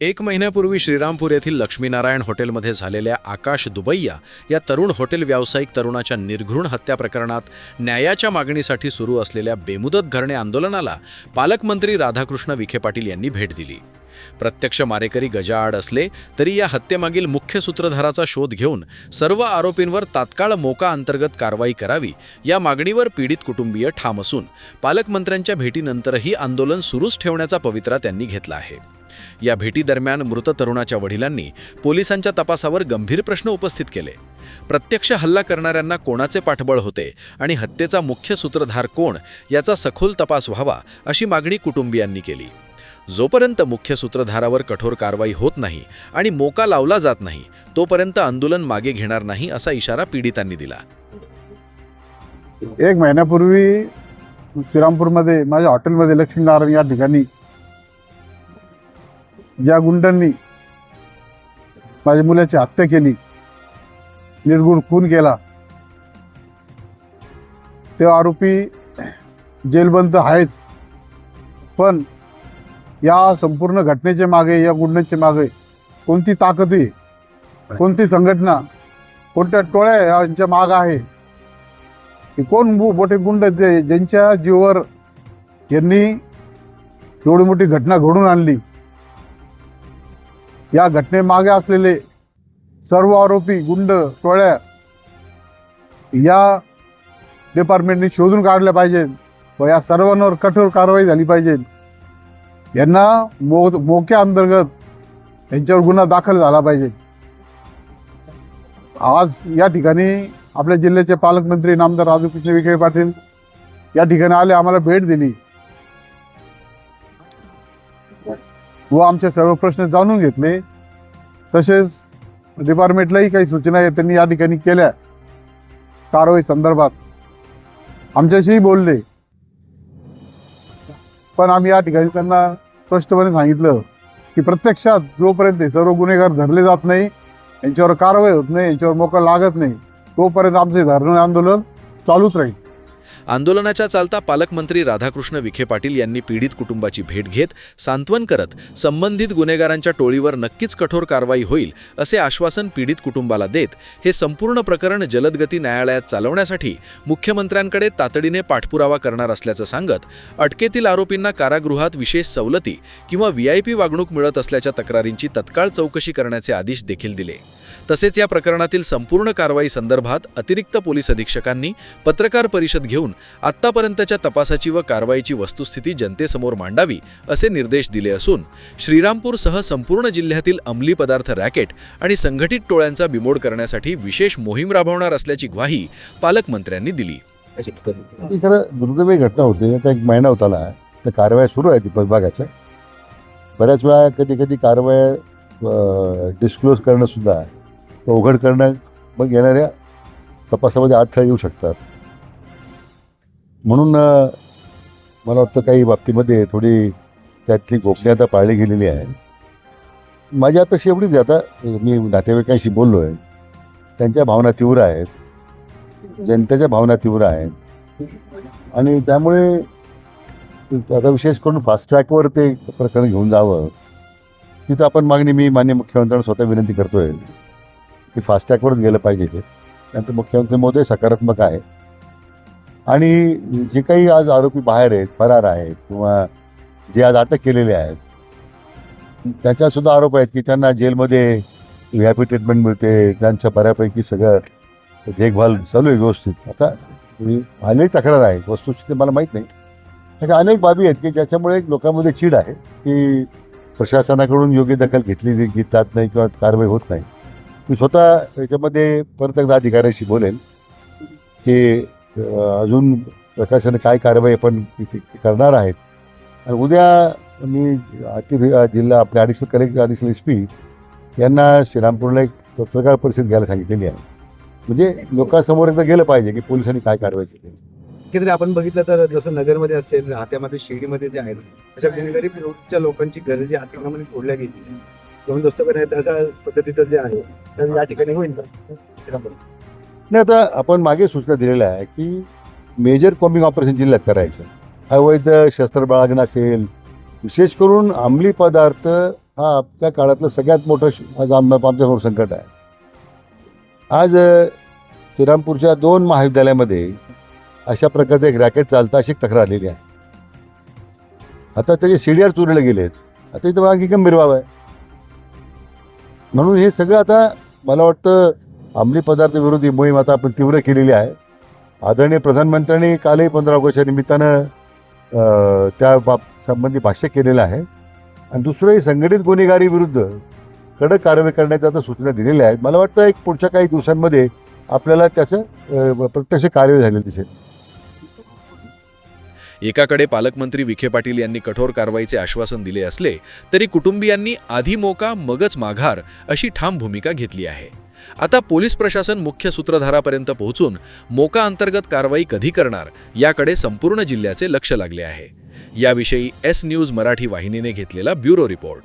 एक महिन्यापूर्वी श्रीरामपूर येथील लक्ष्मीनारायण हॉटेलमध्ये झालेल्या आकाश दुबैया या तरुण हॉटेल व्यावसायिक तरुणाच्या निर्घृण हत्या प्रकरणात न्यायाच्या मागणीसाठी सुरू असलेल्या बेमुदत धरणे आंदोलनाला पालकमंत्री राधाकृष्ण विखे पाटील यांनी भेट दिली. प्रत्यक्ष मारेकरी गजाआड असले तरी या हत्येमागील मुख्य सूत्रधाराचा शोध घेऊन सर्व आरोपींवर तात्काळ मोका अंतर्गत कारवाई करावी या मागणीवर पीडित कुटुंबीय ठाम असून पालकमंत्र्यांच्या भेटीनंतरही आंदोलन सुरूच ठेवण्याचा पवित्रा त्यांनी घेतला आहे. या भेटीदरम्यान मृत तरुणाच्या वडिलांनी पोलिसांच्या तपासावर गंभीर प्रश्न उपस्थित केले. प्रत्यक्ष हल्ला करणाऱ्यांना कोणाचे पाठबळ होते आणि हत्येचा मुख्य सूत्रधार कोण याचा सखोल तपास व्हावा अशी मागणी कुटुंबियांनी केली. जोपर्यंत मुख्य सूत्रधारावर कठोर कारवाई होत नाही आणि मोका लावला जात नाही तोपर्यंत आंदोलन मागे घेणार नाही असा इशारा पीडितांनी दिला. एक महिन्यापूर्वी श्रीरामपूरमध्ये माझ्या हॉटेलमध्ये लक्ष्मीनारायण या ठिकाणी ज्या गुंडांनी माझ्या मुलाची हत्या केली, निर्गुण खून केला, ते आरोपी जेलबंद आहेच. पण या संपूर्ण घटनेच्या मागे, या गुंडांच्या मागे कोणती ताकद आहे, कोणती संघटना, कोणत्या टोळ्या यांच्या माग आहे, की कोण मोठे गुंड ज्यांच्या जीवावर यांनी एवढी मोठी घटना घडून आणली. या घटनेमागे असलेले सर्व आरोपी गुंड टोळ्या या डिपार्टमेंटने शोधून काढल्या पाहिजे व या सर्वांवर कठोर कारवाई झाली पाहिजे. यांना मोक्या अंतर्गत यांच्यावर गुन्हा दाखल झाला पाहिजे. आज या ठिकाणी आपल्या जिल्ह्याचे पालकमंत्री नामदार राधाकृष्ण विखे पाटील या ठिकाणी आले, आम्हाला भेट दिली व आमचे सर्व प्रश्न जाणून घेतले. तसेच डिपार्टमेंटलाही काही सूचना त्यांनी या ठिकाणी केल्या कारवाई संदर्भात, आमच्याशीही बोलले. पण आम्ही या ठिकाणी त्यांना स्पष्टपणे सांगितलं की प्रत्यक्षात जोपर्यंत सर्व गुन्हेगार धरले जात नाही, यांच्यावर कारवाई होत नाही, यांच्यावर मोका लागत नाही, तोपर्यंत आमचे धरणं आंदोलन चालूच राहील. आंदोलनाच्या चालता पालकमंत्री राधाकृष्ण विखे पाटील यांनी पीडित कुटुंबाची भेट घेत सांत्वन करत संबंधित गुन्हेगारांच्या टोळीवर नक्कीच कठोर कारवाई होईल असे आश्वासन पीडित कुटुंबाला देत हे संपूर्ण प्रकरण जलदगती न्यायालयात चालवण्यासाठी मुख्यमंत्र्यांकडे तातडीने पाठपुरावा करणार असल्याचं सांगत अटकेतील आरोपींना कारागृहात विशेष सवलती किंवा VIP वागणूक मिळत असल्याच्या तक्रारींची तत्काळ चौकशी करण्याचे आदेश देखील दिले. तसेच या प्रकरणातील संपूर्ण कारवाई संदर्भात अतिरिक्त पोलीस अधीक्षकांनी पत्रकार परिषद घेऊन आत्तापर्यंतच्या तपासाची व कारवाईची वस्तुस्थिती जनतेसमोर मांडावी असे निर्देश दिले असून श्रीरामपूरसह संपूर्ण जिल्ह्यातील अंमली पदार्थ रॅकेट आणि संघटित टोळ्यांचा बिमोड करण्यासाठी विशेष मोहीम राबवणार असल्याची ग्वाही पालकमंत्र्यांनी दिली. खरं दुर्दैवी घटना होते. आता एक महिना होत आला तर कारवाया सुरू आहेत विभागाच्या. बऱ्याच वेळा कधी कारवाया डिस्क्लोज करणं सुद्धा उघड करणं मग येणाऱ्या तपासामध्ये अडथळे येऊ शकतात. म्हणून मला वाटतं काही बाबतीमध्ये थोडी त्यातली गोपनीयता पाळली गेलेली आहे. माझी अपेक्षा एवढीच आहे, आता मी नातेवाईकांशी बोललो आहे, त्यांच्या भावना तीव्र आहेत, जनतेच्या भावना तीव्र आहेत आणि त्यामुळे आता विशेष करून फास्ट ट्रॅकवर ते प्रकरण घेऊन जावं. तिथं आपण मागणी मी माननीय मुख्यमंत्र्यांना स्वतः विनंती करतो आहे की फास्ट ट्रॅकवरच गेलं पाहिजे. त्यानंतर मुख्यमंत्री महोदय सकारात्मक आहे आणि जे काही आज आरोपी बाहेर आहेत, फरार आहेत किंवा जे आज अटक केलेले आहेत, त्याच्यासुद्धा आरोप आहेत की त्यांना जेलमध्ये VIP ट्रीटमेंट मिळते, त्यांच्या बऱ्यापैकी सगळं देखभाल चालू आहे व्यवस्थित. आता अनेक तक्रार आहे, वस्तुस्थिती मला माहीत नाही, अशा अनेक बाबी आहेत की ज्याच्यामुळे लोकांमध्ये चीड आहे की प्रशासनाकडून योग्य दखल घेतली जात नाही किंवा कारवाई होत नाही. मी स्वतः याच्यामध्ये परत एकदा अधिकाऱ्यांशी बोलेन की अजून प्रशासनाने काय कारवाई आपण करणार आहेत. आणि उद्या मी जिल्हा आपले ॲडिशनल SP यांना श्रीरामपूरला एक पत्रकार परिषद घ्यायला सांगितलेली आहे. म्हणजे लोकांसमोर एकदा गेलं पाहिजे की पोलिसांनी काय कारवाई केली. एकंदरीत आपण बघितलं तर जसं नगरमध्ये असेल, हात्यामध्ये, शिर्डीमध्ये जे आहेत अशा गरीब लोकांची गरजे अतिक्रमणे तोडल्या गेली, दोस्त करण्यात अशा पद्धतीचं जे आहे तर या ठिकाणी होईल का? नाही, आता आपण मागे सूचना दिलेल्या आहे की मेजर कॉम्बिंग ऑपरेशन जिल्ह्यात करायचं. अवैध शस्त्र बाळगणं असेल, विशेष करून अंमली पदार्थ हा त्या काळातलं सगळ्यात मोठं आज आमच्यासमोर संकट आहे. आज श्रीरामपूरच्या 2 महाविद्यालयामध्ये अशा प्रकारचं एक रॅकेट चालतं अशी एक तक्रार आलेली आहे. आता त्याचे CDR चोरीला गेलेत. आता इथं आणखी गंभीर बाब आहे. म्हणून हे सगळं आता मला वाटतं अंमली पदार्थ विरोधी मोहीम आता आपण तीव्र केलेली आहे. आदरणीय प्रधानमंत्र्यांनी कालही 15 ऑगस्टच्या निमित्तानं त्या संबंधी भाष्य केलेलं आहे. आणि दुसरंही संघटित गुन्हेगारी विरुद्ध कडक कारवाई करण्याच्या आता सूचना दिलेल्या आहेत. मला वाटतं एक पुढच्या काही दिवसांमध्ये आपल्याला त्याचं प्रत्यक्ष कार्यवाही झालेली दिसेल. एकाकडे पालकमंत्री विखे पाटील यांनी कठोर कारवाईचे आश्वासन दिले असले तरी कुटुंबियांनी आधी मोका मगच माघार अशी ठाम भूमिका घेतली आहे. आता पोलीस प्रशासन मुख्य सूत्रधारापर्यंत पोहोचून मोका अंतर्गत कारवाई कधी करणार याकडे संपूर्ण जिल्ह्याचे लक्ष लागले आहे. याविषयी S न्यूज मराठी वाहिनीने घेतलेला ब्युरो रिपोर्ट.